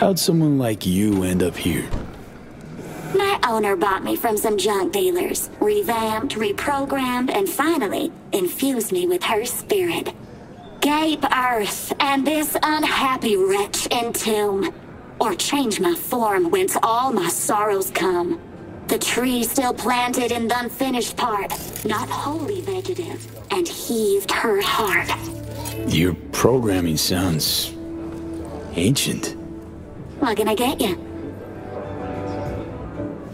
How'd someone like you end up here? My owner bought me from some junk dealers, revamped, reprogrammed, and finally infused me with her spirit. Gape Earth and this unhappy wretch entomb, or change my form whence all my sorrows come. The tree still planted in the unfinished part, not wholly vegetative, and heaved her heart. Your programming sounds ancient. What can I get you?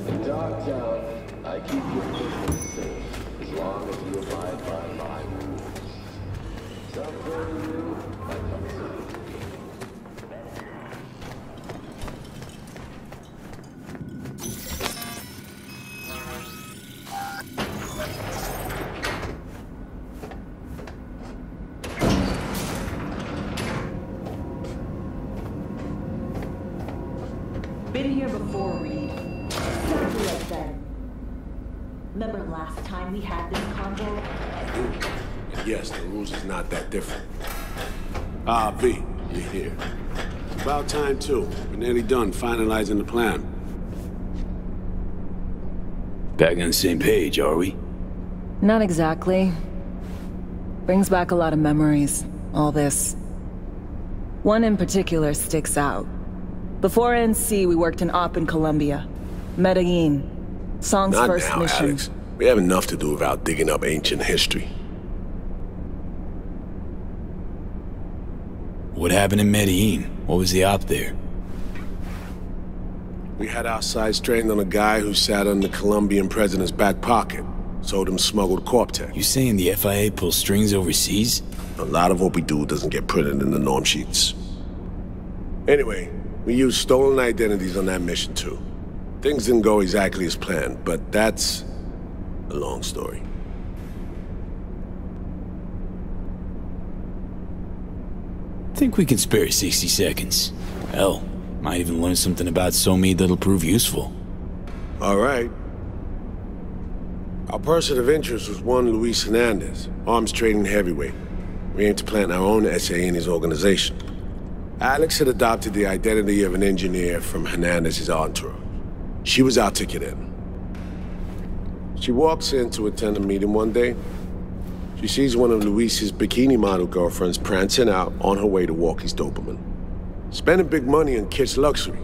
In Dogtown, I keep your business safe as long as you abide by my rules. Somewhere new, I come to you. Been here before, Reed. Exactly like then. Remember last time we had this convo? I do. And yes, the rules is not that different. Ah, V, you're here. It's about time, too. We're nearly done finalizing the plan. Back on the same page, are we? Not exactly. Brings back a lot of memories, all this. One in particular sticks out. Before NC, we worked in Op in Colombia. Medellin. Song's Not first now, mission. Alex. We have enough to do without digging up ancient history. What happened in Medellin? What was the op there? We had our sights trained on a guy who sat on the Colombian president's back pocket. Sold him smuggled Corp-Tech. You saying the FIA pulls strings overseas? A lot of what we do doesn't get printed in the norm sheets. Anyway, we used stolen identities on that mission too. Things didn't go exactly as planned, but that's a long story. Think we can spare 60 seconds. Hell, might even learn something about Somi that'll prove useful. All right. Our person of interest was one Luis Hernandez, arms trading heavyweight. We aim to plant our own SA in his organization. Alex had adopted the identity of an engineer from Hernandez's entourage. She was our ticket in. She walks in to attend a meeting one day. She sees one of Luis's bikini model girlfriends prancing out on her way to walk his Doberman. Spending big money on kitsch luxury.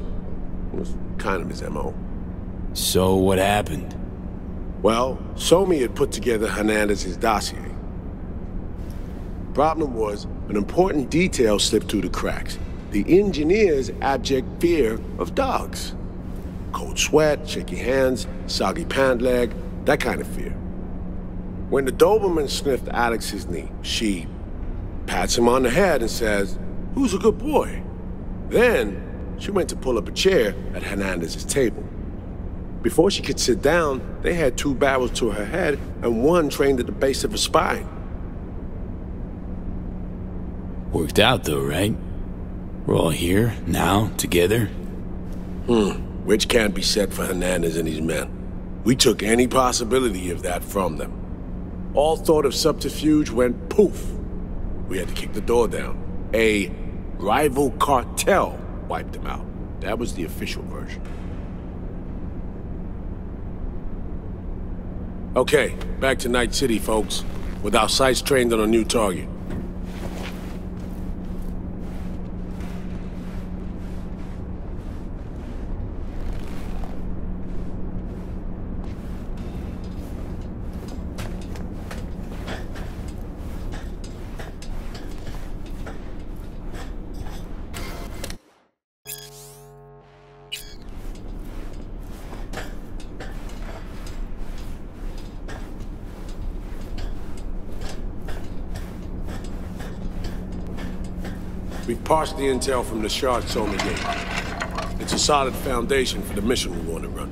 It was kind of his MO. So what happened? Well, Somi had put together Hernandez's dossier. Problem was, an important detail slipped through the cracks. The engineer's abject fear of dogs. Cold sweat, shaky hands, soggy pant leg, that kind of fear. When the Doberman sniffed Alex's knee, she pats him on the head and says, "Who's a good boy?" Then, she went to pull up a chair at Hernandez's table. Before she could sit down, they had 2 barrels to her head and one trained at the base of her spine. Worked out though, right? We're all here, now, together. Which can't be said for Hernandez and his men. We took any possibility of that from them. All thought of subterfuge went poof. We had to kick the door down. A rival cartel wiped them out. That was the official version. Okay, back to Night City, folks. With our sights trained on a new target. We've parsed the intel from the shard Somi gave. It's a solid foundation for the mission we want to run.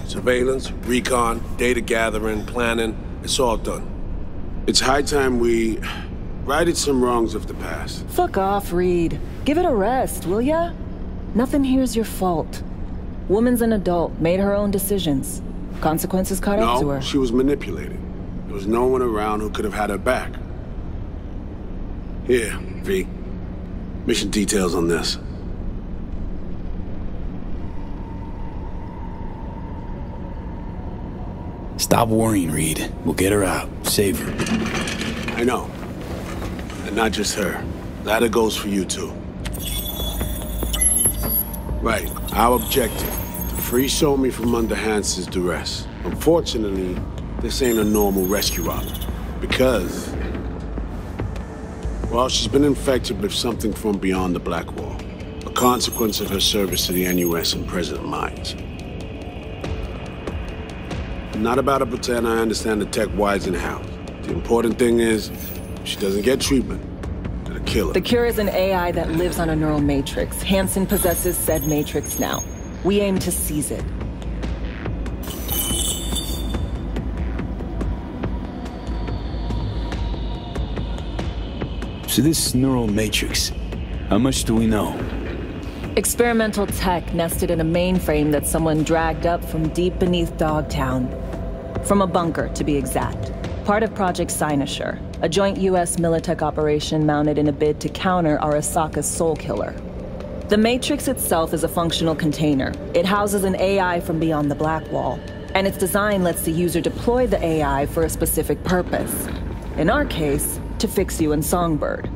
Surveillance, recon, data gathering, planning, it's all done. It's high time we righted some wrongs of the past. Fuck off, Reed. Give it a rest, will ya? Nothing here's your fault. Woman's an adult, made her own decisions. Consequences caught up to her. No, she was manipulated. There was no one around who could have had her back. Here, V. Mission details on this. Stop worrying, Reed. We'll get her out. Save her. I know. And not just her. That goes for you, too. Right. Our objective. To free Somi from under Hansen's duress. Unfortunately, this ain't a normal rescue op. Because... well, she's been infected with something from beyond the Black Wall. A consequence of her service to the NUS and President Myers. I'm not about to pretend I understand the tech whys and hows. The important thing is, if she doesn't get treatment, it'll kill her. The cure is an AI that lives on a neural matrix. Hansen possesses said matrix now. We aim to seize it. So this neural matrix, how much do we know? Experimental tech nested in a mainframe that someone dragged up from deep beneath Dogtown. From a bunker, to be exact. Part of Project Cynosure, a joint US Militech operation mounted in a bid to counter Arasaka's soul killer. The Matrix itself is a functional container. It houses an AI from beyond the Black Wall, and its design lets the user deploy the AI for a specific purpose. In our case, to fix you and Songbird.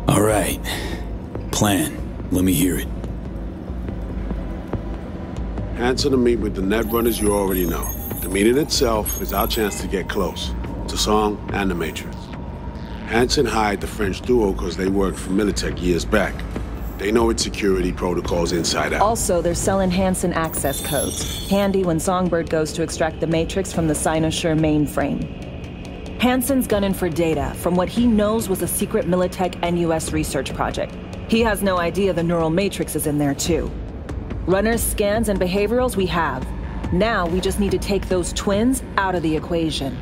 All right. Plan. Let me hear it. Hansen to meet with the Netrunners you already know. The meeting itself is our chance to get close to Song and the Matrix. Hansen hired the French duo because they worked for Militech years back. They know its security protocols inside out. Also, they're selling Hansen access codes. Handy when Songbird goes to extract the Matrix from the Cynosure mainframe. Hansen's gunning for data from what he knows was a secret Militech NUS research project. He has no idea the neural matrix is in there too. Runners, scans, and behaviorals we have. Now we just need to take those twins out of the equation.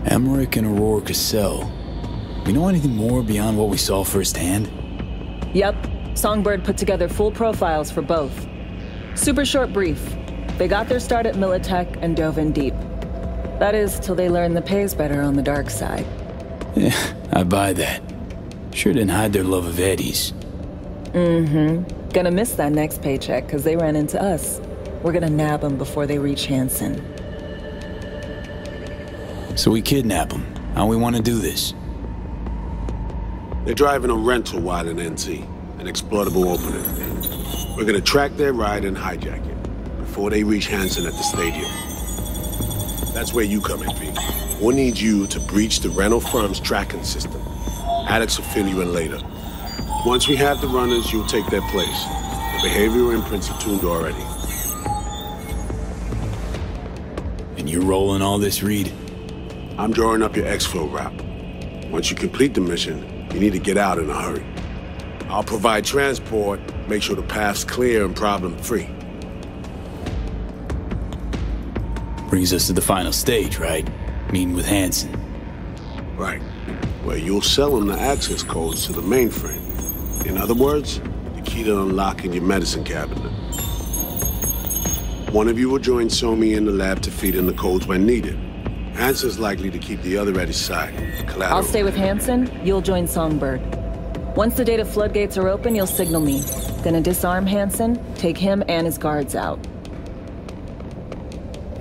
Emmerich and Aurora Cassell. We know anything more beyond what we saw firsthand? Yep. Songbird put together full profiles for both. Super short brief. They got their start at Militech and dove in deep. That is, till they learned the pay's better on the dark side. Yeah, I buy that. Sure didn't hide their love of Eddie's. Mm-hmm. Gonna miss that next paycheck, because they ran into us. We're gonna nab them before they reach Hansen. So we kidnap them. How we want to do this? They're driving a rental while in NT, an exploitable opening. We're gonna track their ride and hijack it before they reach Hansen at the stadium. That's where you come in, V. We'll need you to breach the rental firm's tracking system. Alex will fill you in later. Once we have the runners, you'll take their place. The behavioral imprints are tuned already. And you're rolling all this, Reed? I'm drawing up your exfil route. Once you complete the mission, you need to get out in a hurry. I'll provide transport, make sure the path's clear and problem-free. Brings us to the final stage, right? Meeting with Hansen. Right. Where you'll sell him the access codes to the mainframe. In other words, the key to unlocking your medicine cabinet. One of you will join Somi in the lab to feed in the codes when needed. Hansen's likely to keep the other at his side. Collateral. I'll stay with Hansen, you'll join Songbird. Once the data floodgates are open, you'll signal me. Gonna disarm Hansen, take him and his guards out.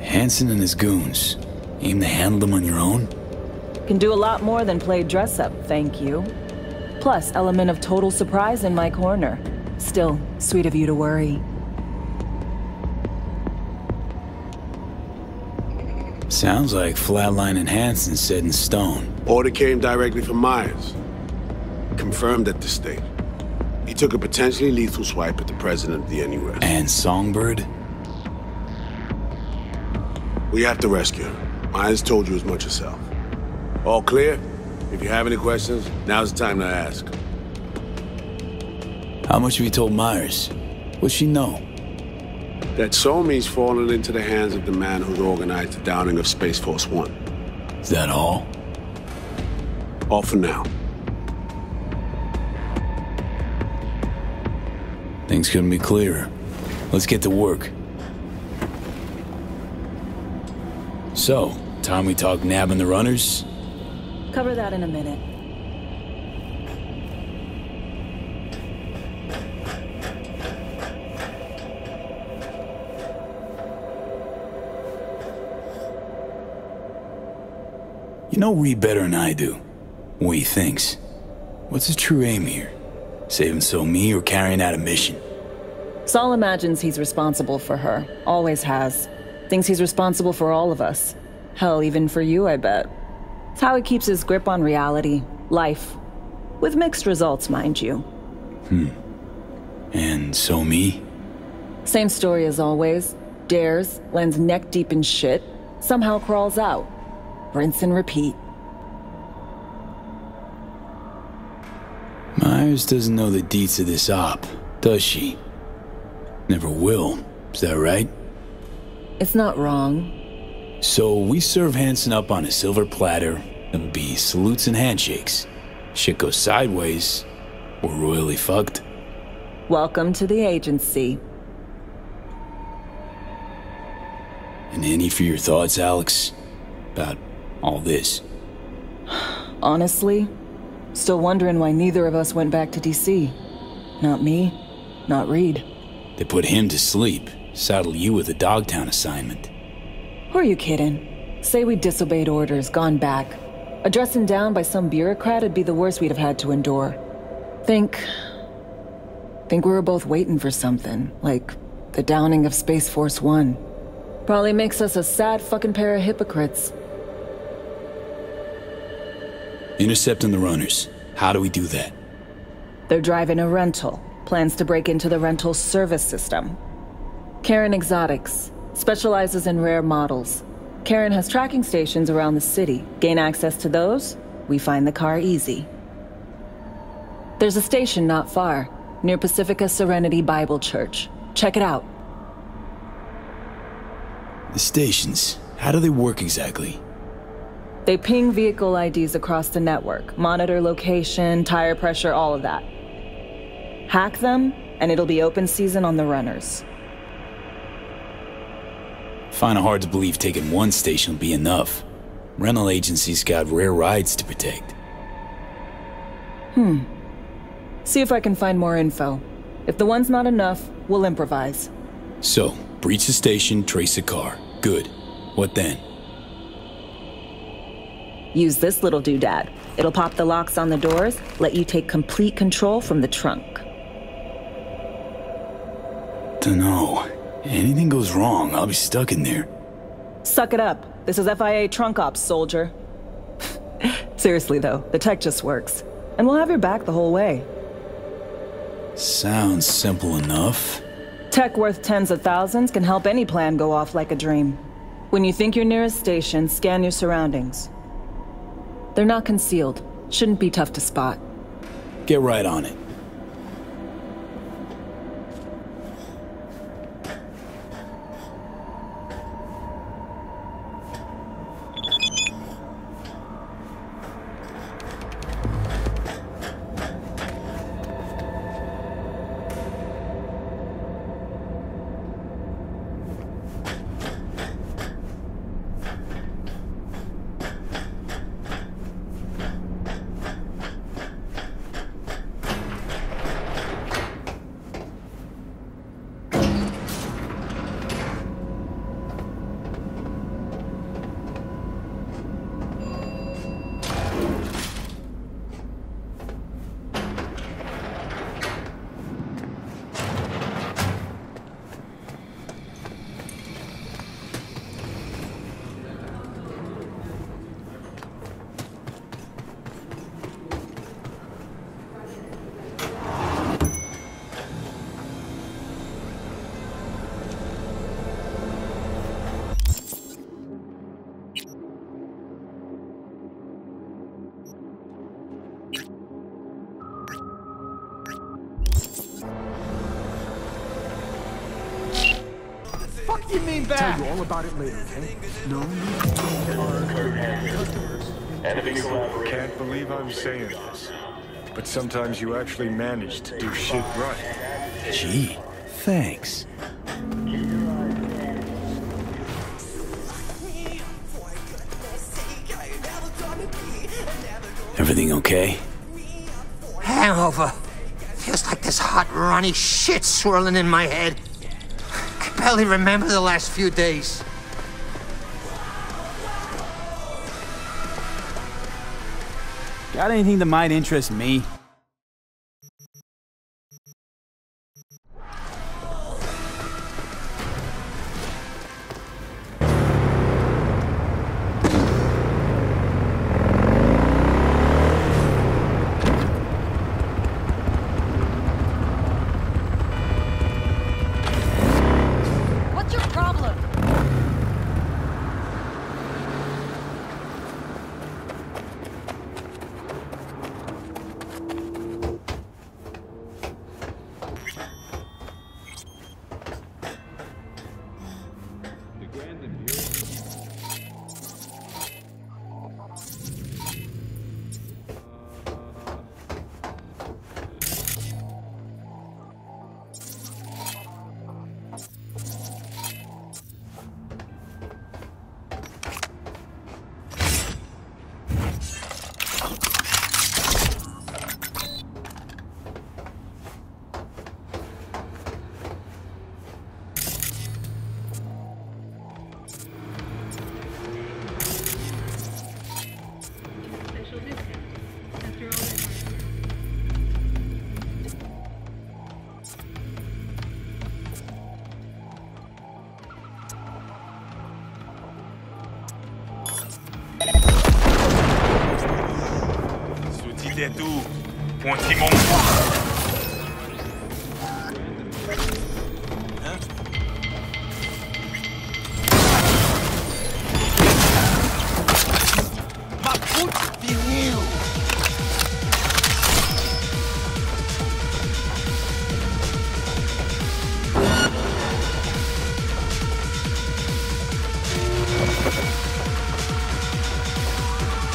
Hansen and his goons. Aim to handle them on your own? Can do a lot more than play dress-up, thank you. Plus, element of total surprise in my corner. Still, sweet of you to worry. Sounds like Flatline and Hansen set in stone. Order came directly from Myers. Confirmed at this stage. He took a potentially lethal swipe at the president of the NUS. And Songbird? We have to rescue her. Myers told you as much herself. All clear? If you have any questions, now's the time to ask. How much have you told Myers? What's she know? That Somi's fallen into the hands of the man who's organized the downing of Space Force One. Is that all? All for now. Things couldn't be clearer. Let's get to work. So, time we talk nabbing the runners? Cover that in a minute. You know Reed better than I do. What he thinks. What's his true aim here? Saving So-Mi or carrying out a mission? Saul imagines he's responsible for her. Always has. Thinks he's responsible for all of us. Hell, even for you, I bet. It's how he keeps his grip on reality. Life. With mixed results, mind you. And So-Mi? Same story as always. Dares, lands neck deep in shit, somehow crawls out. Rinse and repeat. Myers doesn't know the deets of this op, does she? Never will, is that right? It's not wrong. So we serve Hansen up on a silver platter, it'll be salutes and handshakes. Shit goes sideways, we're royally fucked. Welcome to the agency. And any for your thoughts, Alex? About all this? Honestly, still wondering why neither of us went back to DC. Not me, not Reed. They put him to sleep, saddle you with a Dogtown assignment. Who are you kidding? Say we disobeyed orders, gone back. A dressing down by some bureaucrat would be the worst we'd have had to endure. Think we were both waiting for something, like the downing of Space Force One. Probably makes us a sad fucking pair of hypocrites. Intercepting the runners. How do we do that? They're driving a rental. Plans to break into the rental service system. Karen Exotics. Specializes in rare models. Karen has tracking stations around the city. Gain access to those, we find the car easy. There's a station not far, near Pacifica Serenity Bible Church. Check it out. The stations, how do they work exactly? They ping vehicle IDs across the network, monitor location, tire pressure, all of that. Hack them, and it'll be open season on the runners. Find it hard to believe taking one station will be enough. Rental agencies got rare rides to protect. See if I can find more info. If the one's not enough, we'll improvise. So, breach the station, trace the car. Good. What then? Use this little doodad. It'll pop the locks on the doors, let you take complete control from the trunk. Dunno. Anything goes wrong, I'll be stuck in there. Suck it up. This is FIA trunk ops, soldier. Seriously though, the tech just works. And we'll have your back the whole way. Sounds simple enough. Tech worth tens of thousands can help any plan go off like a dream. When you think you're near a station, scan your surroundings. They're not concealed. Shouldn't be tough to spot. Get right on it. Fuck you mean back? Tell you all about it later, okay? No need to Can't believe I'm saying this, but sometimes you actually manage to do shit right. Gee, thanks. Everything okay? Hangover. Feels like this hot, runny shit swirling in my head. I barely remember the last few days. Got anything that might interest me? What's your problem? C'est tout. Pointy mon poing. Hein? Ma route vinyle.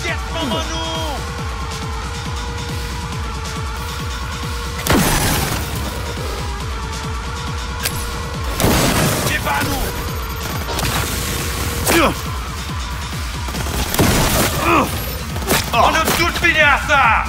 Yes, maman! On a tous fini à ça!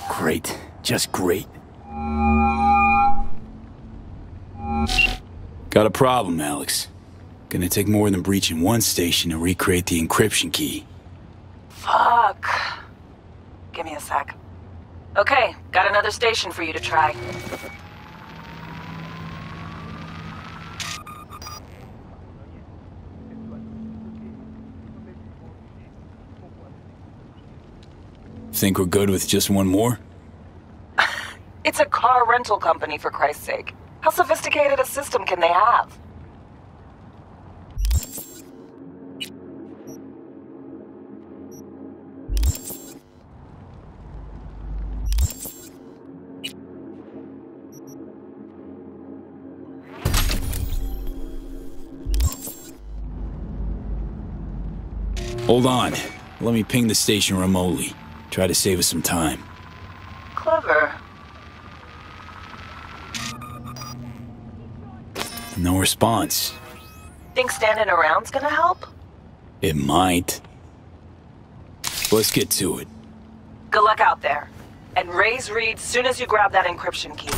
Great. Just great. Got a problem, Alex. Gonna take more than breaching one station to recreate the encryption key. Fuck. Give me a sec. Okay, got another station for you to try. Think we're good with just one more? It's a car rental company, for Christ's sake. How sophisticated a system can they have? Hold on. Let me ping the station remotely. Try to save us some time. Clever. No response. Think standing around's gonna help? It might. Let's get to it. Good luck out there. And raise Reed soon as you grab that encryption key.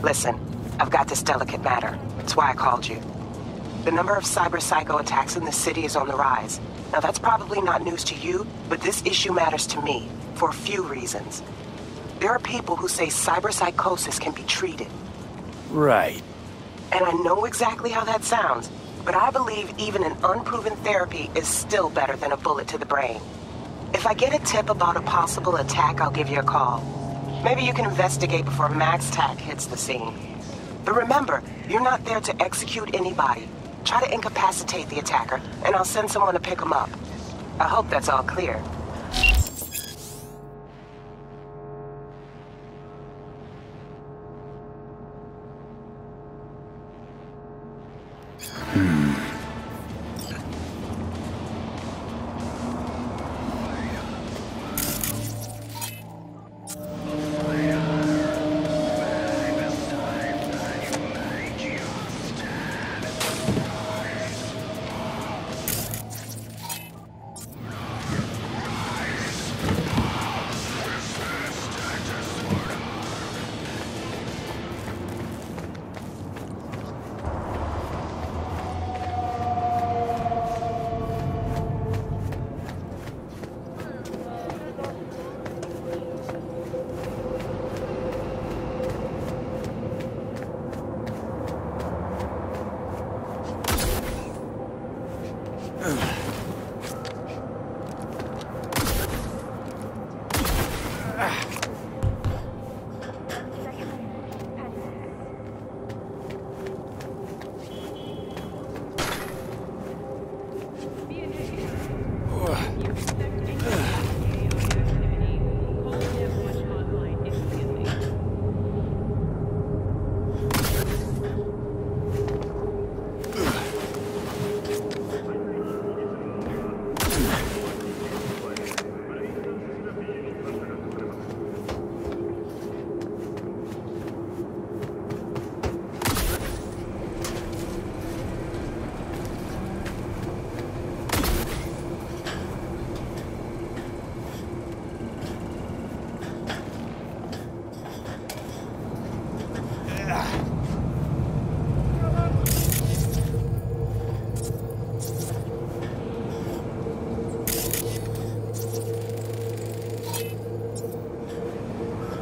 Listen, I've got this delicate matter. That's why I called you. The number of cyber-psycho attacks in the city is on the rise. Now that's probably not news to you, but this issue matters to me, for a few reasons. There are people who say cyberpsychosis can be treated. Right. And I know exactly how that sounds, but I believe even an unproven therapy is still better than a bullet to the brain. If I get a tip about a possible attack, I'll give you a call. Maybe you can investigate before Max Tack hits the scene. But remember, you're not there to execute anybody. Try to incapacitate the attacker, and I'll send someone to pick him up. I hope that's all clear.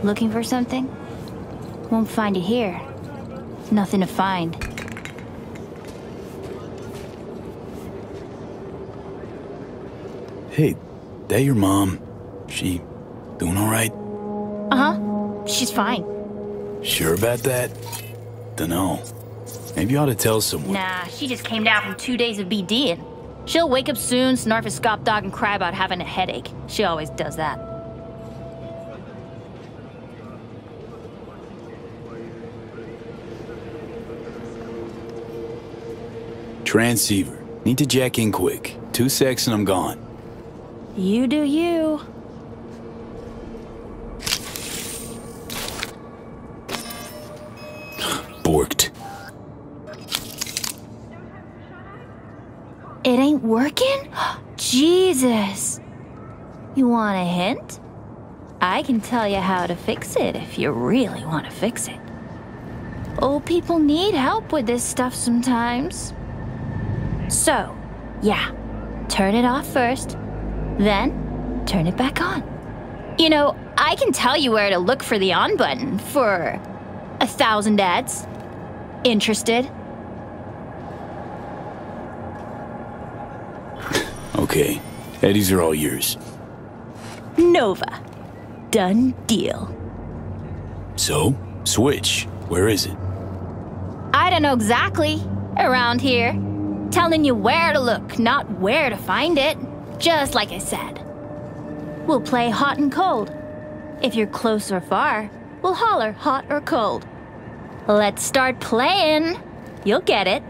Looking for something? Won't find it here. Nothing to find. Hey, that your mom? She doing all right? Uh-huh. She's fine. Sure about that? Dunno. Maybe you ought to tell someone. Nah, she just came down from 2 days of BDing. She'll wake up soon, snarf a scop dog, and cry about having a headache. She always does that. Transceiver. Need to jack in quick. 2 secs and I'm gone. You do you. Borked. It ain't working? Jesus. You want a hint? I can tell you how to fix it if you really want to fix it. Old people need help with this stuff sometimes. So, yeah, turn it off first, then turn it back on. You know, I can tell you where to look for the on button for 1,000 ads. Interested? Okay, Eddies are all yours. Nova. Done deal. So, switch. Where is it? I don't know exactly. Around here. Telling you where to look, not where to find it. Just like I said. We'll play hot and cold. If you're close or far, we'll holler hot or cold. Let's start playing. You'll get it.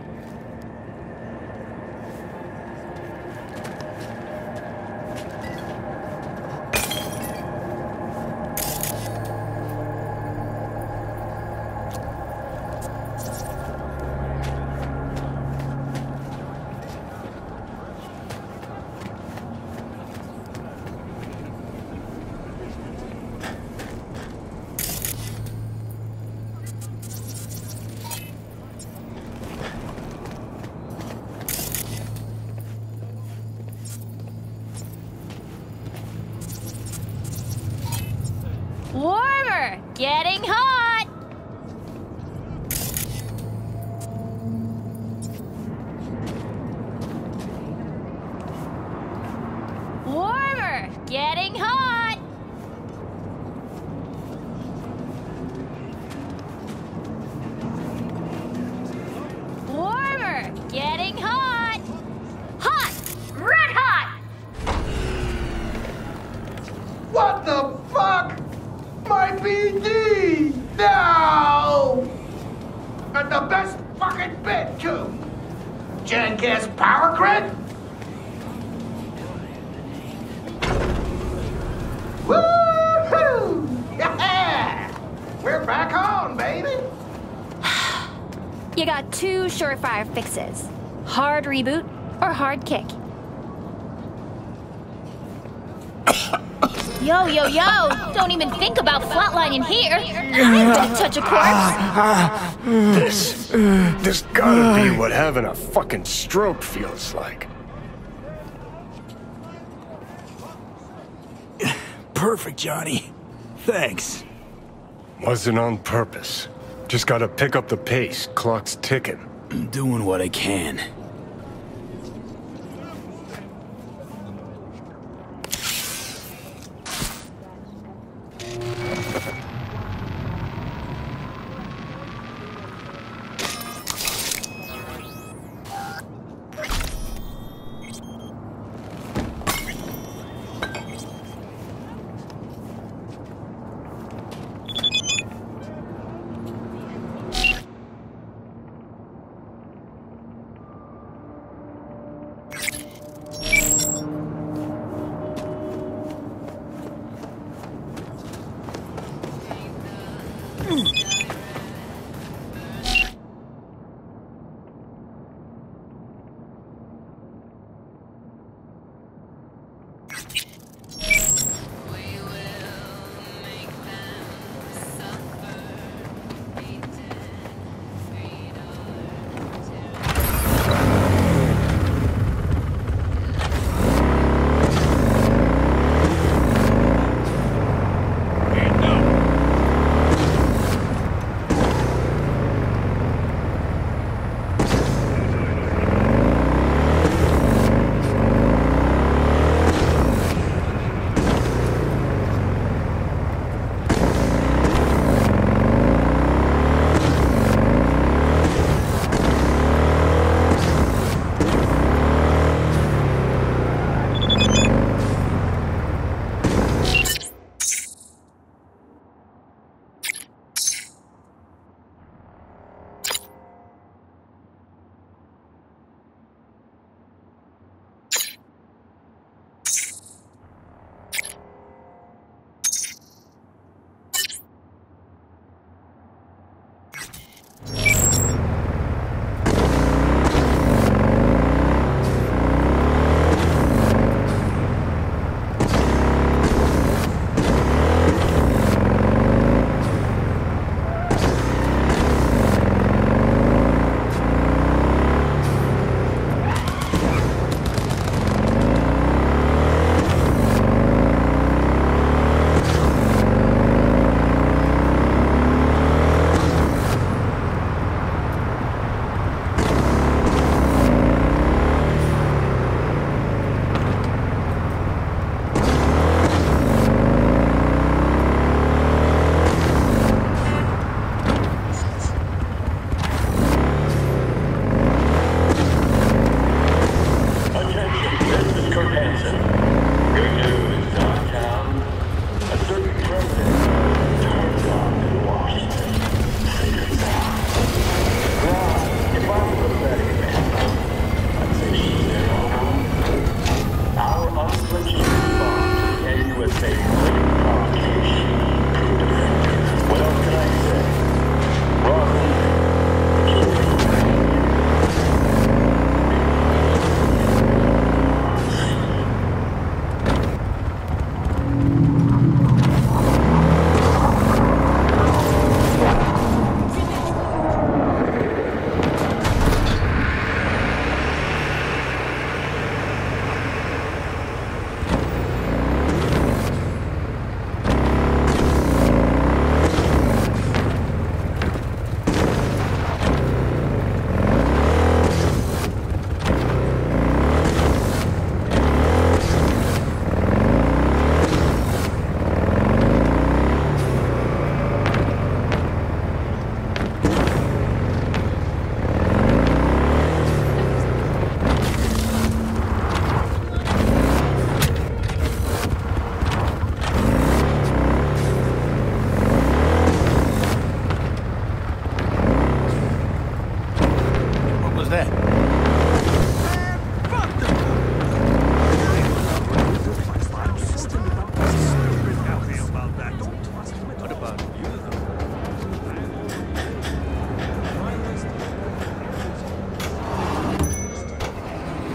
Warmer! Getting hot! Warmer! Getting hot! Warmer! Getting hot! Hot! Red hot! What the fuck? My BD! No! And the best fucking bit, too! Jackass power grid? Woo-hoo! Yeah! We're back on, baby! You got 2 surefire fixes. Hard reboot or hard kick. Yo, yo, yo! Don't even think about flatlining here! Don't touch a corpse! This gotta be what having a fucking stroke feels like. Perfect, Johnny. Thanks. Wasn't on purpose. Just gotta pick up the pace. Clock's ticking. I'm doing what I can.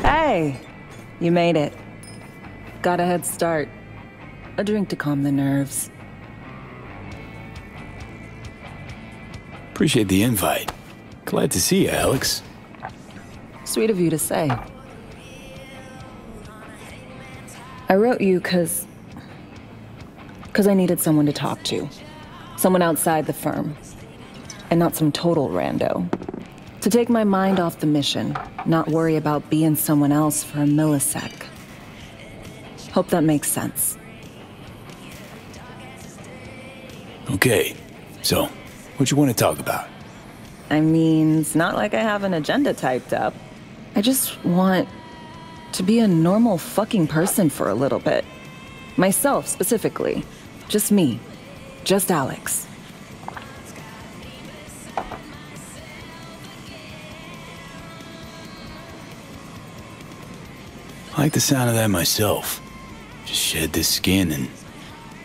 Hey, you made it. Got a head start. A drink to calm the nerves. Appreciate the invite. Glad to see you, Alex. Sweet of you to say. I wrote you because I needed someone to talk to. Someone outside the firm. And not some total rando. To take my mind off the mission, not worry about being someone else for a millisec. Hope that makes sense. Okay, so, what you want to talk about? I mean, it's not like I have an agenda typed up. I just want to be a normal fucking person for a little bit. Myself, specifically. Just me. Just Alex. I like the sound of that myself. Just shed this skin and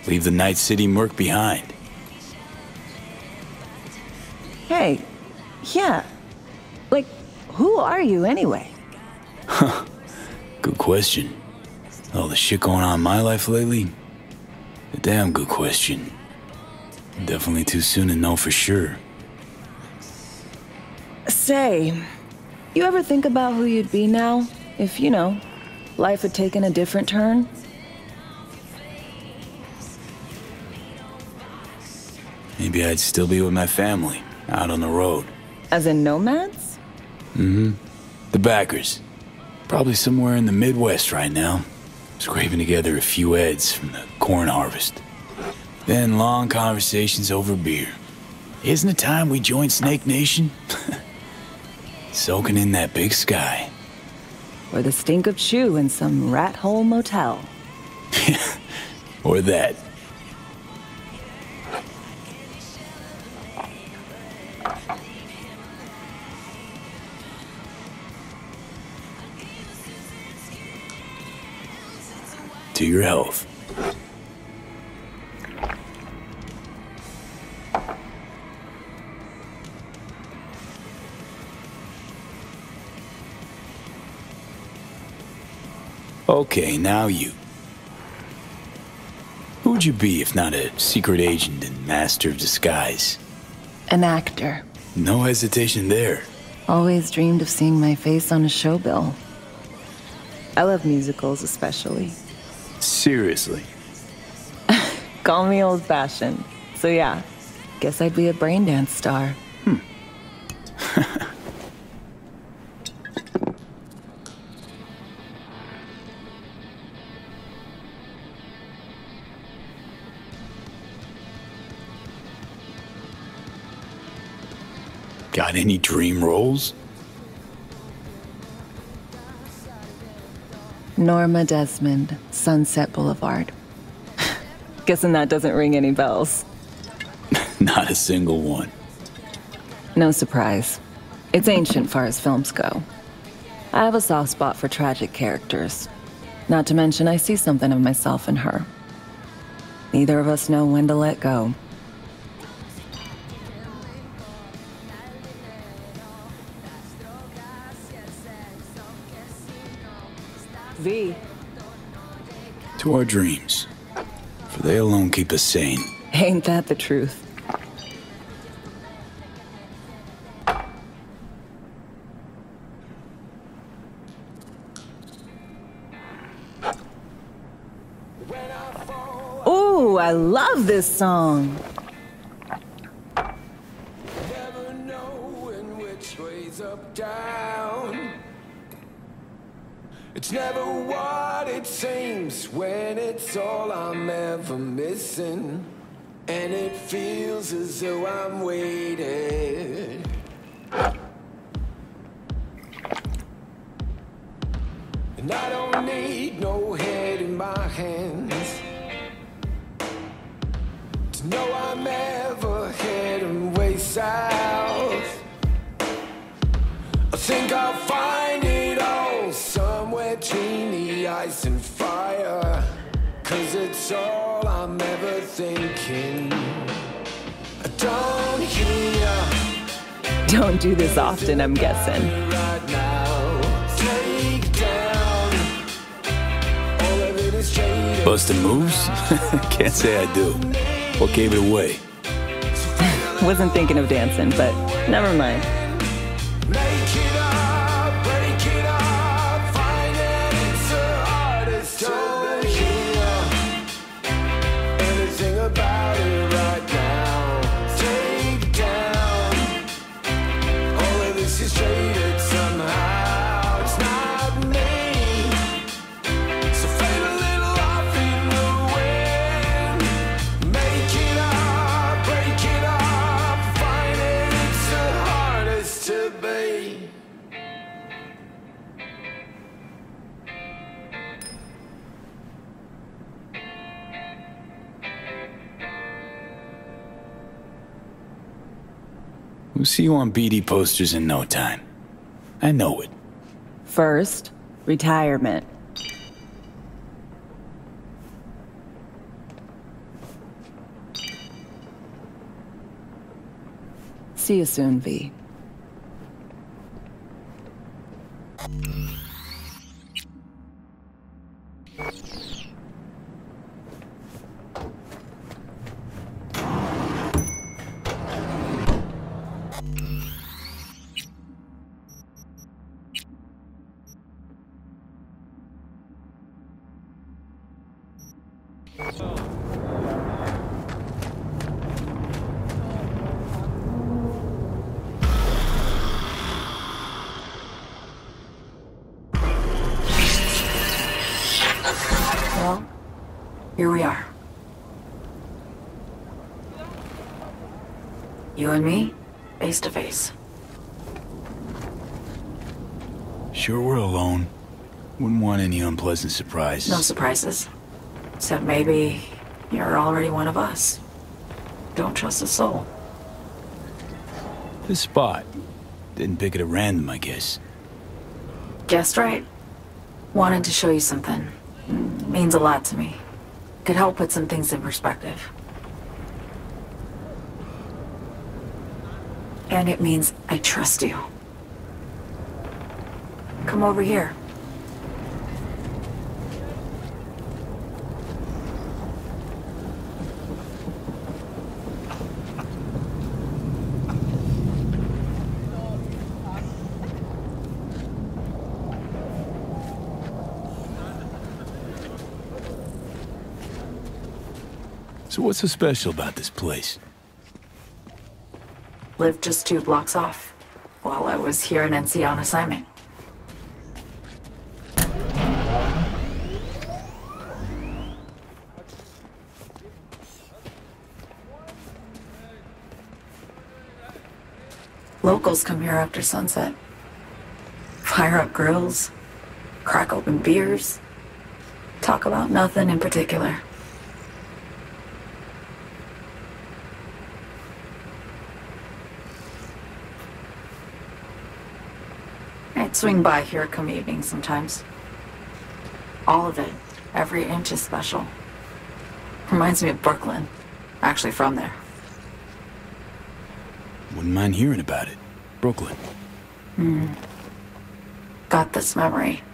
leave the Night City murk behind. Hey, yeah. Like, who are you anyway? Huh. Good question. All the shit going on in my life lately? A damn good question. Definitely too soon to know for sure. Say, you ever think about who you'd be now if, you know, life had taken a different turn? Maybe I'd still be with my family, out on the road. As in nomads? Mm-hmm. The backers. Probably somewhere in the Midwest right now. Scraping together a few heads from the corn harvest. Then long conversations over beer. Isn't it time we joined Snake Nation? Soaking in that big sky. Or the stink of chew in some rat hole motel. Or that. To your health. Okay, now you. Who would you be if not a secret agent and master of disguise? An actor. No hesitation there. Always dreamed of seeing my face on a show bill. I love musicals especially. Seriously? Call me old-fashioned. So yeah, guess I'd be a brain dance star. Got any dream roles? Norma Desmond, Sunset Boulevard. Guessing that doesn't ring any bells. Not a single one. No surprise. It's ancient far as films go. I have a soft spot for tragic characters. Not to mention I see something of myself in her. Neither of us know when to let go. V. To our dreams. For they alone keep us sane. Ain't that the truth? Ooh, I love this song. Never knowing which way's up, down. It's never what it seems when it's all I'm ever missing. And it feels as though I'm waiting. And I don't need no head in my hands to know I'm ever heading way south. I think I'll find it all somewhere between the ice and fire. 'Cause it's all I'm ever thinking. I don't hear. Don't do this often, I'm guessing. Right now, take down. All of it is traded. Busting moves? Can't say I do. What gave it away? Wasn't thinking of dancing, but never mind. Make it up, break it up, find it, it's the hardest to hear anything about it right now. Take down. All of this is traded somehow. It's not me. So fade a little off in the wind. Make it up, break it up, find it, it's the hardest to be. We'll see you on BD posters in no time. I know it. First, retirement. See you soon, V. Well, here we are. You and me, face to face. Sure we're alone. Wouldn't want any unpleasant surprises. No surprises. Except maybe you're already one of us. Don't trust a soul. This spot. Didn't pick it at random, I guess. Guessed right. Wanted to show you something. Means a lot to me. Could help put some things in perspective. And it means I trust you. Come over here. So what's so special about this place? Lived just 2 blocks off, while I was here in NC on assignment. Locals come here after sunset. Fire up grills, crack open beers, talk about nothing in particular. I'd swing by here come evening sometimes. All of it, every inch is special. Reminds me of Brooklyn. Actually from there. Wouldn't mind hearing about it. Brooklyn. Got this memory.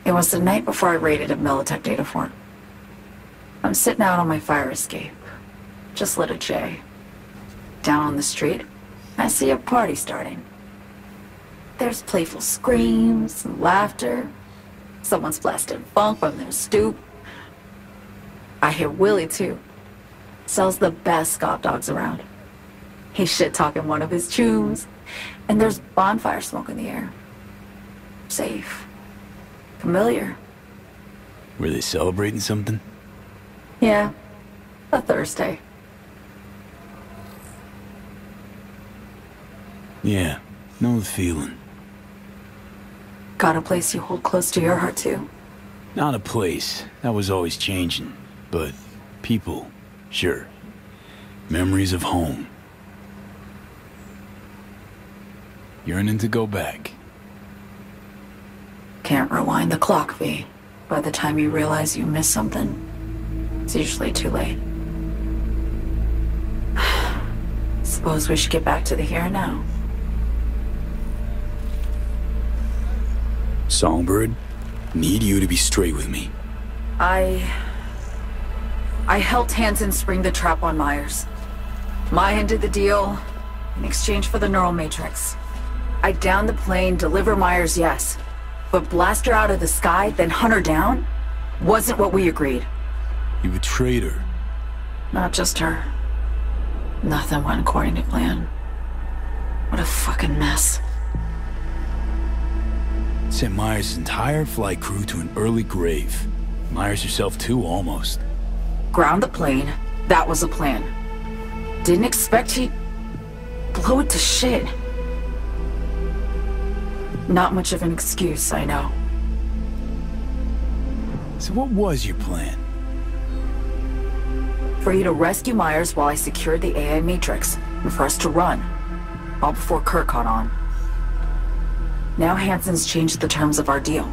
It was the night before I raided a Militech data fort. I'm sitting out on my fire escape. Just lit a J. Down on the street, I see a party starting. There's playful screams and laughter. Someone's blasting funk from their stoop. I hear Willie too. Sells the best Scott dogs around. He's shit-talking one of his chooms, and there's bonfire smoke in the air. Safe. Familiar. Were they celebrating something? Yeah. A Thursday. Yeah, know the feeling. Got a place you hold close to your heart too? Not a place. That was always changing. But people, sure. Memories of home. Yearning to go back. Can't rewind the clock, V. By the time you realize you missed something, it's usually too late. Suppose we should get back to the here and now. Songbird, need you to be straight with me. I helped Hansen spring the trap on Myers. Mayan did the deal in exchange for the neural matrix. I downed the plane, deliver Myers, yes. But blast her out of the sky, then hunt her down? Wasn't what we agreed. You betrayed her. Not just her. Nothing went according to plan. What a fucking mess. Sent Myers' entire flight crew to an early grave. Myers herself too, almost. Ground the plane, that was the plan. Didn't expect he'd blow it to shit. Not much of an excuse, I know. So what was your plan? For you to rescue Myers while I secured the AI Matrix, and for us to run. All before Kurt caught on. Now Hansen's changed the terms of our deal.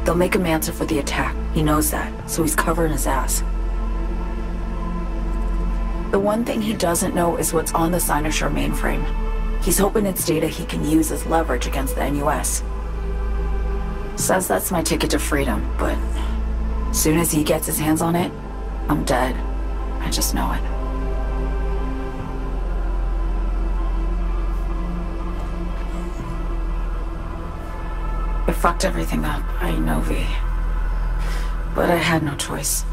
They'll make him answer for the attack. He knows that, so he's covering his ass. The one thing he doesn't know is what's on the Cynosure mainframe. He's hoping it's data he can use as leverage against the NUS. Says that's my ticket to freedom, but as soon as he gets his hands on it, I'm dead. I just know it. I fucked everything up, I know, V. But I had no choice.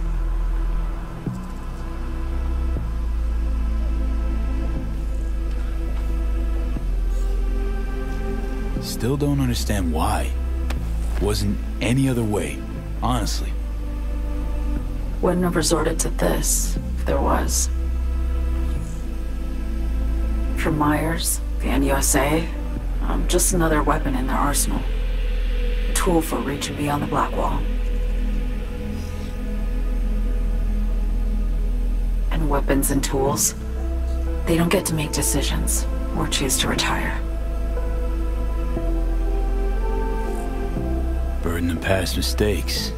Still don't understand why. Wasn't any other way, honestly. Wouldn't have resorted to this, if there was. For Myers, the NUSA, I'm just another weapon in their arsenal. A tool for reaching beyond the Black Wall. And weapons and tools, they don't get to make decisions, or choose to retire. Burden of past mistakes.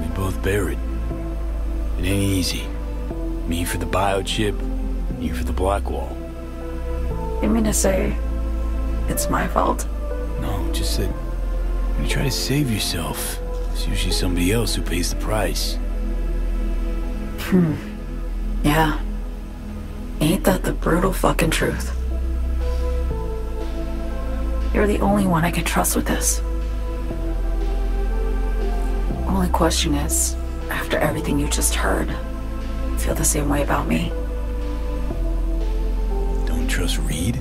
We both bear it. It ain't easy. Me for the biochip, you for the Black Wall. You mean to say it's my fault? No, just that when you try to save yourself, it's usually somebody else who pays the price. Yeah. Ain't that the brutal fucking truth? You're the only one I can trust with this. Only question is, after everything you just heard, feel the same way about me? Don't trust Reed?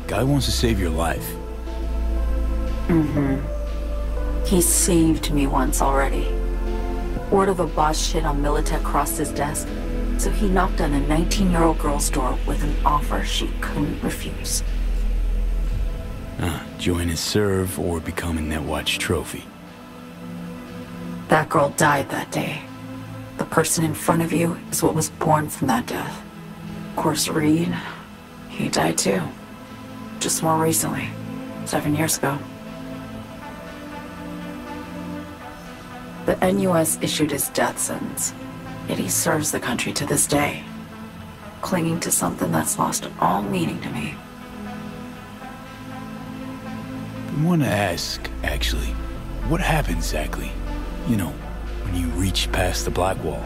Guy wants to save your life. He saved me once already. Word of a boss shit on Militech crossed his desk, so he knocked on a 19-year-old girl's door with an offer she couldn't refuse. Join his serve or become a Netwatch trophy. That girl died that day. The person in front of you is what was born from that death. Of course, Reed, he died too. Just more recently, 7 years ago. The NUS issued his death sentence. Yet he serves the country to this day, clinging to something that's lost all meaning to me. I want to ask, actually, what happened exactly? You know, when you reached past the black wall.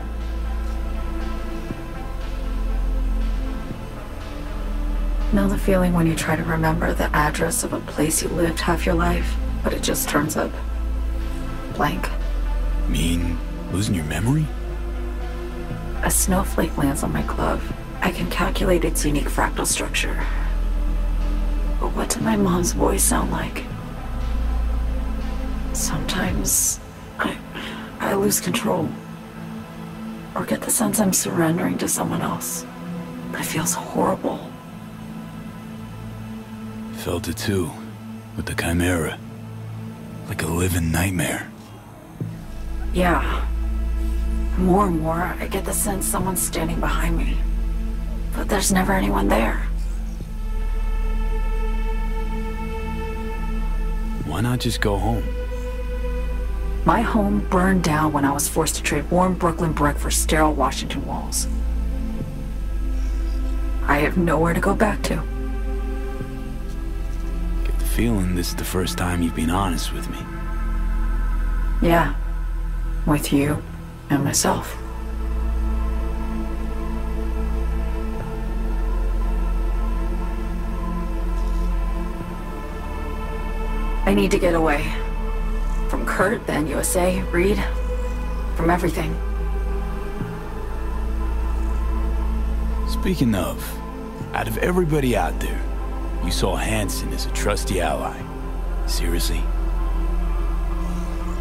Know the feeling when you try to remember the address of a place you lived half your life, but it just turns up blank? Mean losing your memory? A snowflake lands on my glove. I can calculate its unique fractal structure. But what did my mom's voice sound like? Sometimes I lose control. Or get the sense I'm surrendering to someone else. But it feels horrible. Felt it too, with the Chimera. Like a living nightmare. Yeah. More and more, I get the sense someone's standing behind me. But there's never anyone there. Why not just go home? My home burned down when I was forced to trade warm Brooklyn brick for sterile Washington walls. I have nowhere to go back to. Get the feeling this is the first time you've been honest with me. Yeah. With you and myself. I need to get away. From Kurt, then USA, Reed. From everything. Speaking of, out of everybody out there, you saw Hansen as a trusty ally. Seriously?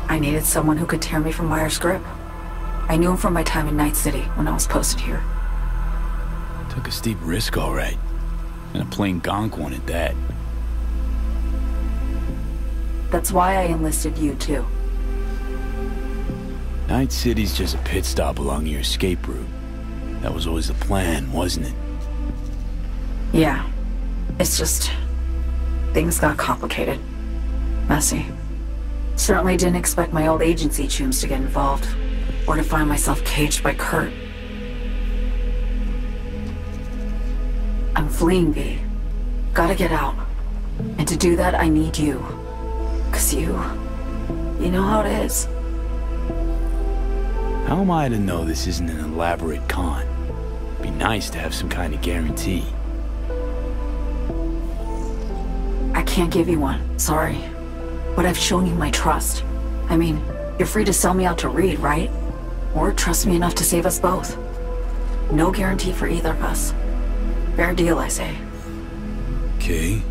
I needed someone who could tear me from Myers' grip. I knew him from my time in Night City when I was posted here. Took a steep risk, all right. And a plain gonk one at that. That's why I enlisted you, too. Night City's just a pit stop along your escape route. That was always the plan, wasn't it? Yeah. It's just... things got complicated. Messy. Certainly didn't expect my old agency chooms to get involved. Or to find myself caged by Kurt. I'm fleeing, V. Gotta get out. And to do that, I need you. 'Cause you know how it is. How am I to know this isn't an elaborate con? Be nice to have some kind of guarantee. I can't give you one, sorry. But I've shown you my trust. I mean, you're free to sell me out to Reed, right? Or trust me enough to save us both. No guarantee for either of us. Fair deal, I say. Okay.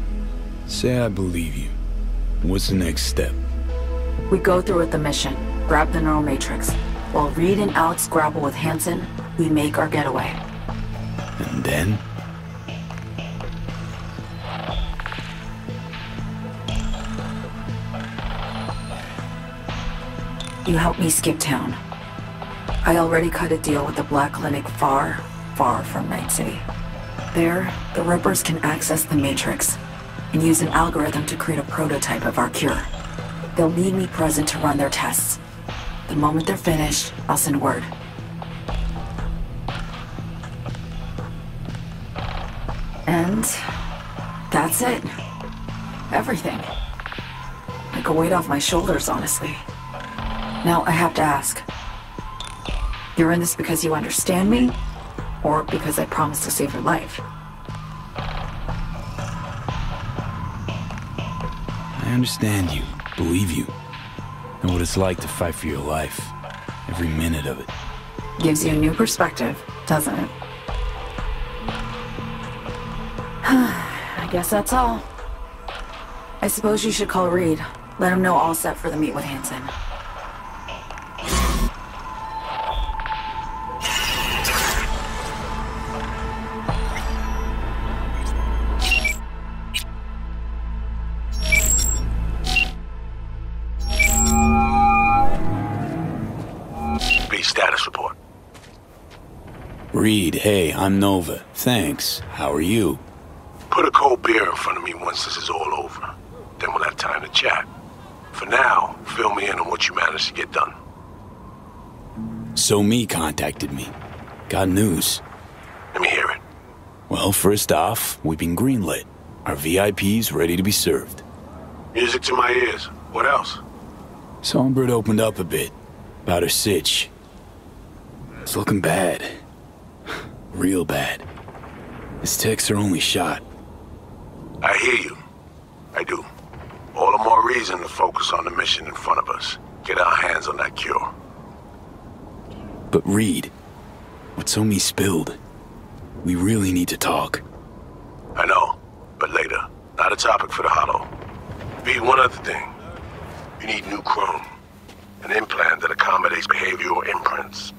Say I believe you. What's the next step? We go through with the mission, grab the neural matrix. While Reed and Alex grapple with Hansen, we make our getaway. And then? You help me skip town. I already cut a deal with the Black Clinic far, far from Night City. There, the Rippers can access the Matrix and use an algorithm to create a prototype of our cure. They'll need me present to run their tests. The moment they're finished, I'll send word. And that's it. Everything. Like a weight off my shoulders, honestly. Now I have to ask. You're in this because you understand me? Or because I promised to save your life? I understand you, believe you, and what it's like to fight for your life. Every minute of it. Gives you a new perspective, doesn't it? I guess that's all. I suppose you should call Reed. Let him know all set for the meet with Hansen. Status report. Reed, hey, I'm Nova. Thanks. How are you? Put a cold beer in front of me once this is all over. Then we'll have time to chat. For now, fill me in on what you managed to get done. So Me contacted me. Got news. Let me hear it. Well, first off, we've been greenlit. Our VIP's ready to be served. Music to my ears. What else? Songbird opened up a bit about her sitch. It's looking bad. Real bad. His techs are only shot. I hear you. I do. All the more reason to focus on the mission in front of us. Get our hands on that cure. But Reed, what So Me spilled, we really need to talk. I know, but later. Not a topic for the hollow. V, one other thing. You need new chrome. An implant that accommodates behavioral imprints.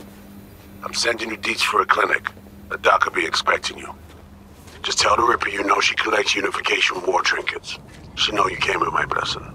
I'm sending you deets for a clinic. The doc will be expecting you. Just tell the Ripper you know she collects unification war trinkets. She know you came with my blessing.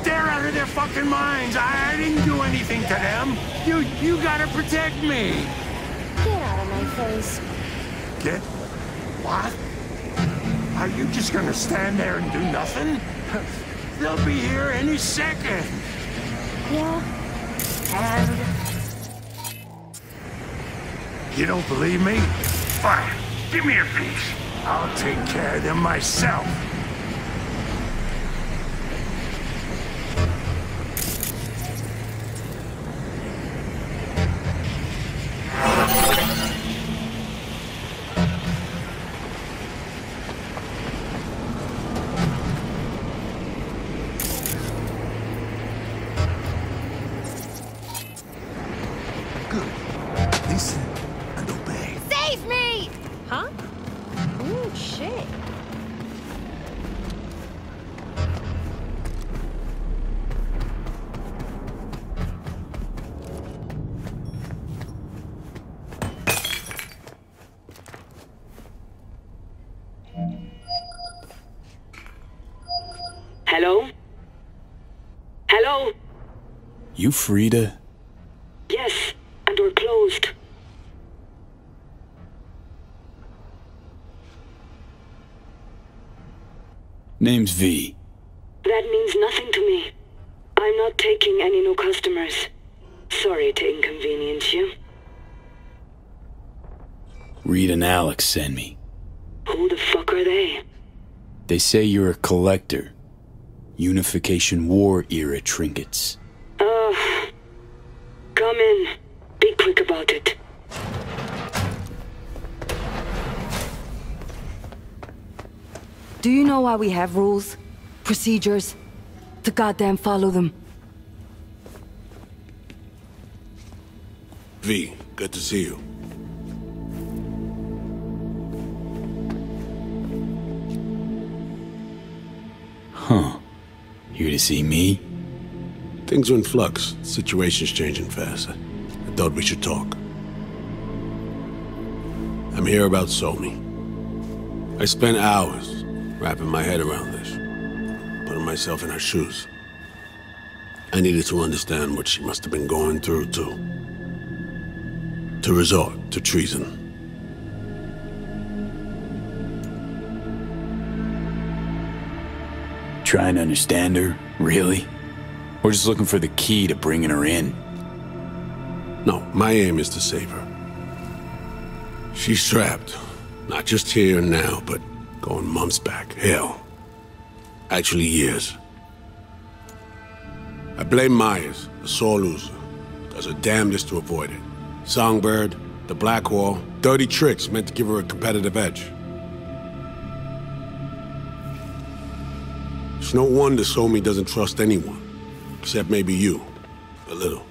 They're out of their fucking minds. I didn't do anything to them. You gotta protect me. Get out of my face. Get? What? Are you just gonna stand there and do nothing? They'll be here any second. Yeah. And? You don't believe me? Fine. Give me your piece. I'll take care of them myself. Hello? Hello? You free to? Yes, and we're closed. Name's V. That means nothing to me. I'm not taking any new customers. Sorry to inconvenience you. Reed and Alex sent me. Who the fuck are they? They say you're a collector. Unification War era trinkets. Come in. Be quick about it. Do you know why we have rules? Procedures? To goddamn follow them. V, good to see you. Huh. Here to see me? Things are in flux. Situation's changing fast. I thought we should talk. I'm here about Somi. I spent hours wrapping my head around this, putting myself in her shoes. I needed to understand what she must have been going through, to resort to treason. Trying to understand her, really? Or just looking for the key to bringing her in? No, my aim is to save her. She's trapped, not just here and now, but going months back. Hell. Actually years. I blame Myers, the sore loser. Does her damnedest to avoid it. Songbird, the Blackwall, dirty tricks meant to give her a competitive edge. It's no wonder Somi doesn't trust anyone, except maybe you, a little.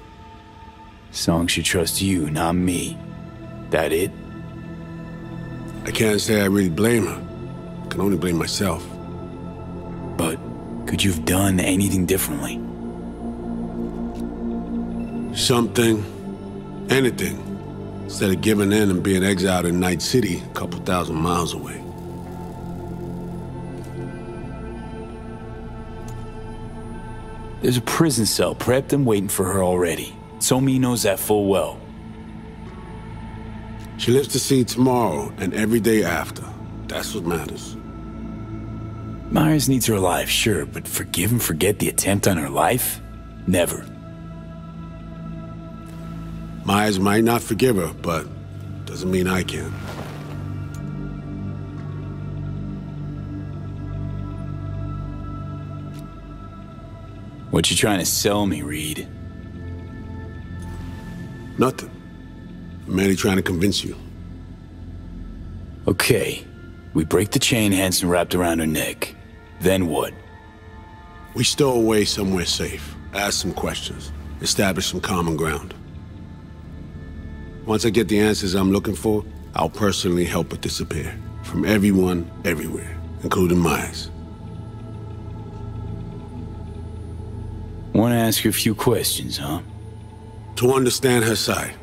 Song should trust you, not me. That it? I can't say I really blame her. I can only blame myself. But could you have done anything differently? Something. Anything. Instead of giving in and being exiled in Night City, a couple thousand miles away. There's a prison cell prepped and waiting for her already. Somi knows that full well. She lives to see tomorrow and every day after. That's what matters. Myers needs her alive, sure, but forgive and forget the attempt on her life? Never. Myers might not forgive her, but doesn't mean I can. What you trying to sell me, Reed? Nothing. I'm merely trying to convince you. Okay. We break the chain Hansen wrapped around her neck. Then what? We stow away somewhere safe, ask some questions, establish some common ground. Once I get the answers I'm looking for, I'll personally help her disappear. From everyone, everywhere, including Myers. Want to ask you a few questions, huh? To understand her side.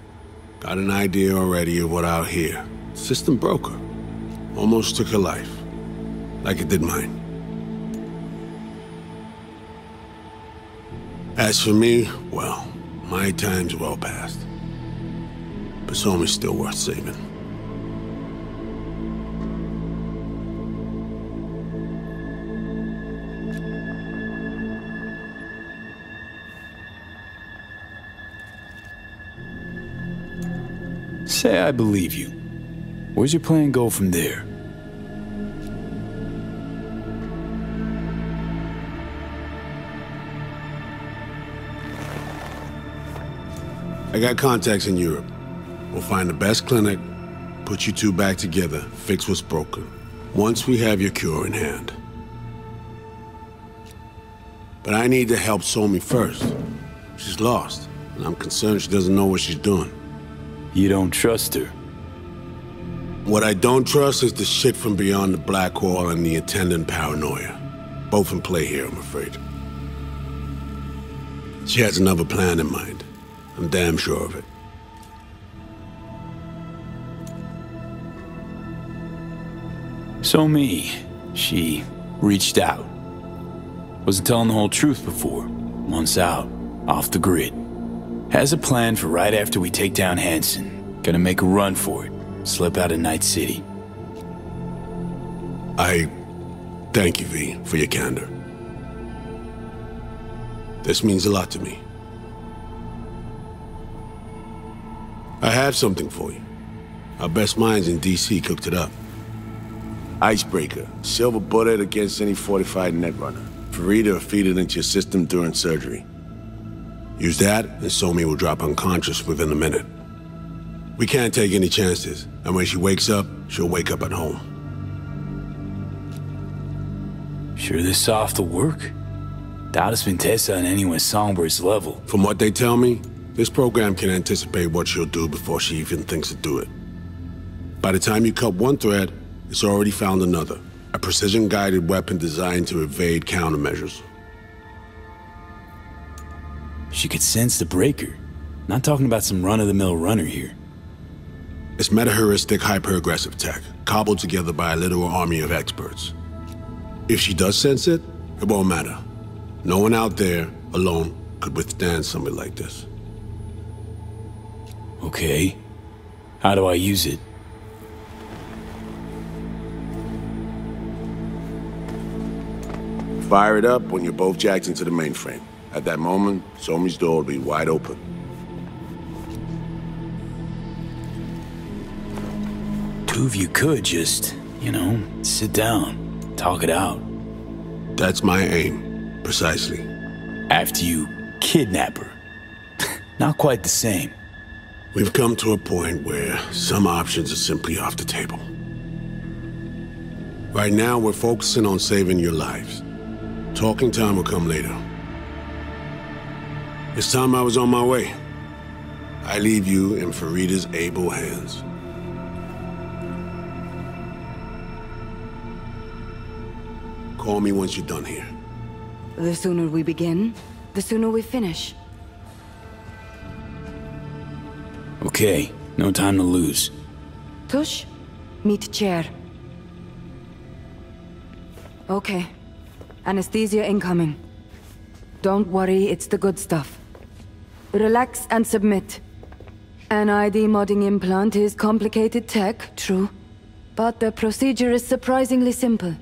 Got an idea already of what I'll hear. System broke her. Almost took her life. Like it did mine. As for me, well, my time's well past. But Somi's still worth saving. Say I believe you. Where's your plan go from there? I got contacts in Europe. We'll find the best clinic, put you two back together, fix what's broken. Once we have your cure in hand. But I need to help Somi first. She's lost, and I'm concerned she doesn't know what she's doing. You don't trust her? What I don't trust is the shit from beyond the Blackwall and the attendant paranoia. Both in play here, I'm afraid. She has another plan in mind. I'm damn sure of it. Somi, she reached out. Wasn't telling the whole truth before. Months out, off the grid. Has a plan for right after we take down Hansen. Gonna make a run for it. Slip out of Night City. I thank you, V, for your candor. This means a lot to me. I have something for you. Our best minds in DC cooked it up. Icebreaker. Silver bullet against any fortified netrunner. Farida will feed it into your system during surgery. Use that, and Somi will drop unconscious within a minute. We can't take any chances, and when she wakes up, she'll wake up at home. Sure this soft will work? Doubt it's been tested on anyone Songbird's level. From what they tell me, this program can anticipate what she'll do before she even thinks to do it. By the time you cut one thread, it's already found another. A precision-guided weapon designed to evade countermeasures. She could sense the breaker. Not talking about some run-of-the-mill runner here. It's meta-heuristic hyper-aggressive tech, cobbled together by a literal army of experts. If she does sense it, it won't matter. No one out there, alone, could withstand something like this. Okay. How do I use it? Fire it up when you're both jacked into the mainframe. At that moment, Somi's door will be wide open. Two of you could just, sit down, talk it out. That's my aim, precisely. After you kidnap her. Not quite the same. We've come to a point where some options are simply off the table. Right now, we're focusing on saving your lives. Talking time will come later. It's time I was on my way. I leave you in Farida's able hands. Call me once you're done here. The sooner we begin, the sooner we finish. Okay, no time to lose. Tush, meet chair. Okay. Anesthesia incoming. Don't worry, it's the good stuff. Relax and submit. An ID modding implant is complicated tech, true. But the procedure is surprisingly simple.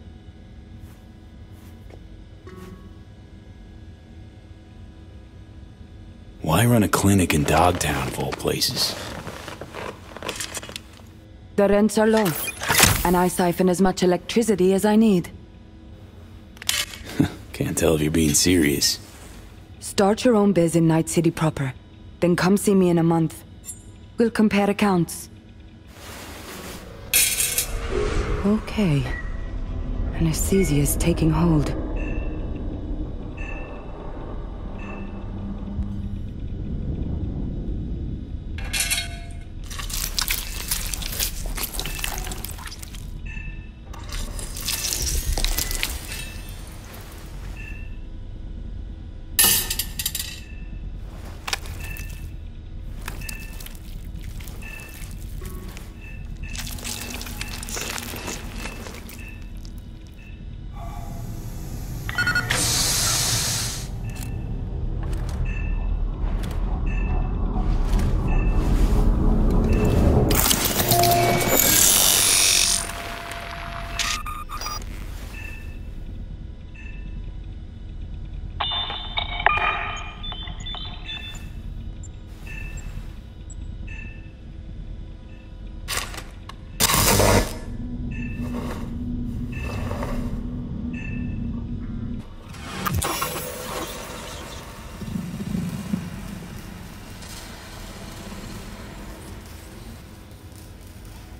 Why run a clinic in Dogtown of all places? The rents are low, and I siphon as much electricity as I need. Can't tell if you're being serious. Start your own biz in Night City proper. Then come see me in a month. We'll compare accounts. Okay. Anesthesia is taking hold.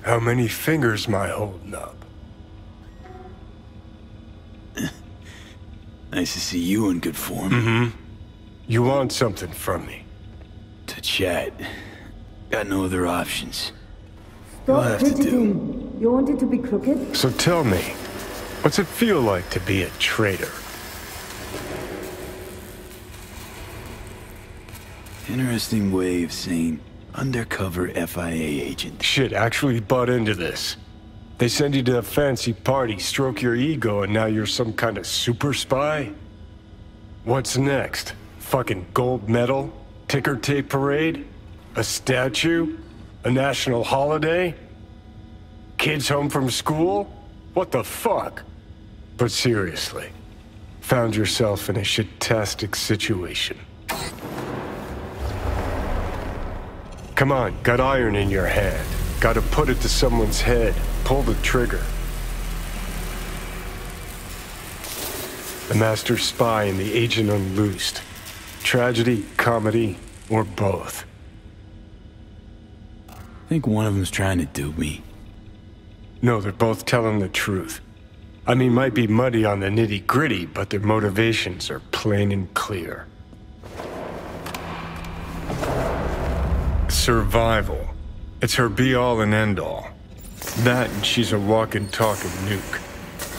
How many fingers am I holding up? Nice to see you in good form. Mm-hmm. You want something from me? To chat. Got no other options. Stop have to do. fidgeting. You want it to be crooked? So tell me, what's it feel like to be a traitor? Interesting way of saying undercover FIA agent. Shit, actually butt into this. They send you to a fancy party, stroke your ego, and now you're some kind of super spy? What's next? Fucking gold medal? Ticker tape parade? A statue? A national holiday? Kids home from school? What the fuck? But seriously, found yourself in a shit-tastic situation. Come on, got iron in your hand. Gotta put it to someone's head. Pull the trigger. The master spy and the agent unloosed. Tragedy, comedy, or both. I think one of them's trying to dupe me. No, they're both telling the truth. I mean, might be muddy on the nitty-gritty, but their motivations are plain and clear. Survival. It's her be-all and end-all. That and she's a walking, talking nuke.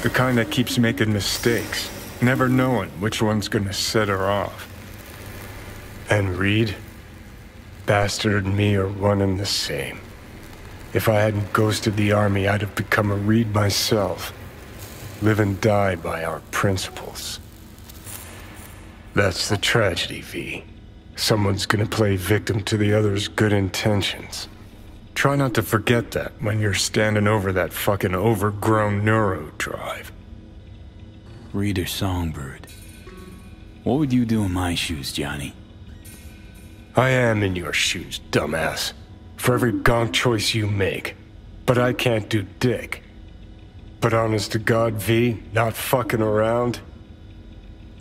The kind that keeps making mistakes, never knowing which one's gonna set her off. And Reed? Bastard and me are one and the same. If I hadn't ghosted the army, I'd have become a Reed myself. Live and die by our principles. That's the tragedy, V. Someone's gonna play victim to the other's good intentions. Try not to forget that when you're standing over that fucking overgrown neuro drive. Reed or Songbird. What would you do in my shoes, Johnny? I am in your shoes, dumbass. For every gonk choice you make. But I can't do dick. But honest to God, V, not fucking around?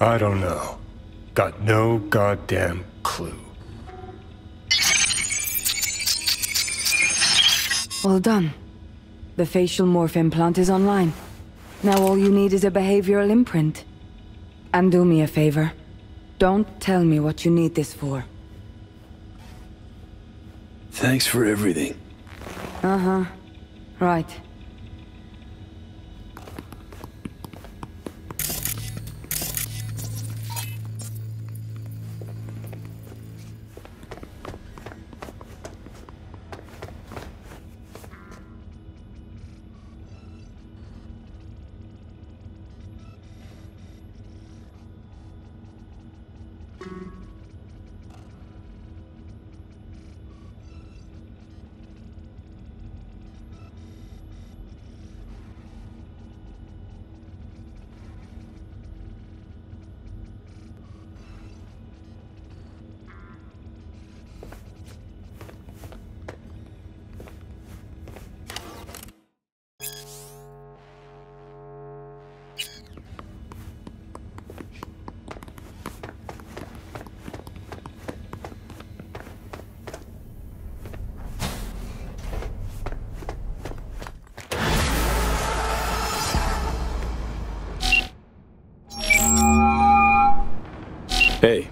I don't know. Got no goddamn clue. Well done. The facial morph implant is online. Now all you need is a behavioral imprint. And do me a favor. Don't tell me what you need this for. Thanks for everything. Uh-huh. Right. Hey,